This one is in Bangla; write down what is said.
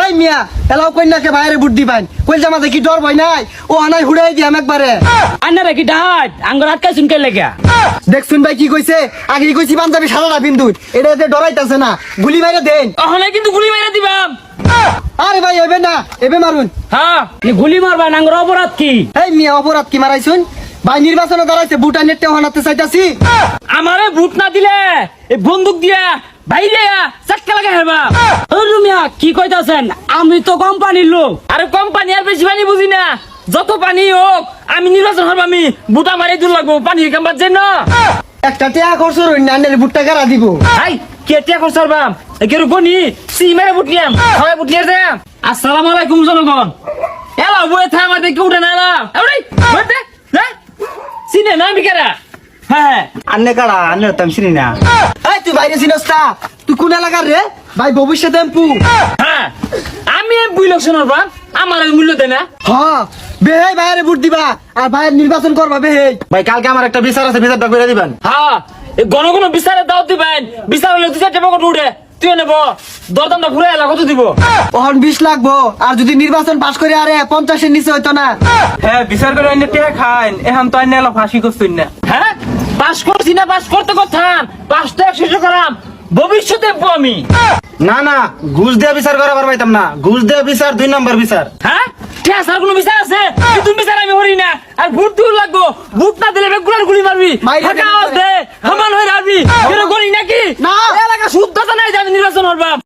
এই মিয়া এলাও কন্যাকে বাইরে বুট দিবেন কইল জামাতে কি ডর ভয় নাই ও আনাই হুড়াই দিয়াম একবারে আন্নারা কি ডাহাত আঙ্গুর হাত কাইছুন কে লেগা দেখছুন ভাই কি কইছে আগে কইছি পাঞ্জাবি সারাটা বিন্দু এটাতে ডরাইতাছে না গুলি মাইরা দেন ওখানে কিন্তু গুলি মেরে দিবাম আরে ভাই এবে না এবে মারুন হ্যাঁ নি গুলি মারবা আঙ্গুর অপরাধ কি এই মিয়া অপরাধ কি মারাইছুন ভাই নির্বাচনে দাঁড়াইছে বুট আইনে টেও হানাতে চাইতাছি আমারে ভোট না দিলে এই বন্দুক দিয়া বাইরে চাক্কা লাগা হেবা ও রুমিয়া কি কইতাছেন আমি তো কোম্পানির লোক আরে কোম্পানি আর বেশি পানি বুঝি না যত পানি হোক আমি নির্বাচন হব আমি বুটা মারি দূর লাগবো পানি কামবার জন্য একটা টেয়া খরচ রইন না আন্নের বুটটা কারা দিব হাই কেটিয়া করছার বাম একেরু গনি সিমেরে বুট নিয়াম সবাই বুট নিয়ে যাম আসসালামু আলাইকুম জনগণ এলা বয়ে থা আমাদের কি উঠে না এলা এই বইতে হ্যাঁ সিনে না বিকেরা হ্যাঁ আন্নে কাড়া আন্নে তো আমি চিনি না। এই তুই বাইরে চিনস না তুই কোন এলাকার রে ভাই ভবিষ্যতে এমপু হ্যাঁ আমি এমপি ইলেকশনের বাম আমার মূল্য দেয় না হ্যাঁ বেহে বাইরে বুট দিবা আর ভাইয়ের নির্বাচন করবা বেহে ভাই কালকে আমার একটা বিচার আছে, বিচারটা করে দিবেন। হ্যাঁ ঘন ঘন বিচারে দাও দিবেন বিচার হলে দু চারটে পকেট উঠে তুই নেব দরদামটা ঘুরে এলা কত দিব ওহন 20 লাগবো আর যদি নির্বাচন পাস করে আরে 50 এর নিচে হইতো না হ্যাঁ বিচার করে আন্নে টেকা খাইন এখন তো আন্নে এলা ফাঁসি করছেন না। হ্যাঁ পাস করছি না পাস করতে কথান পাসটা শেষ করাম ভবিষ্যতে আমি না না ঘুষ দিয়ে বিচার করাবার পাইতাম না, ঘুষ দিয়ে বিচার 2 নম্বর বিচার। হ্যাঁ ঠিক আছে আর কোনো বিচার আছে তুমি বিচার আমি হরি না আর ভোট দূর লাগবো ভোট না দিলে রেগুলার গুলি মারবি মাইরে ফাঁকা দেবে। দে হামান হয়ে রাখবি কেন করি নাকি না। এলাকা শুদ্ধতা নাই যে আমি নির্বাচন হরবাম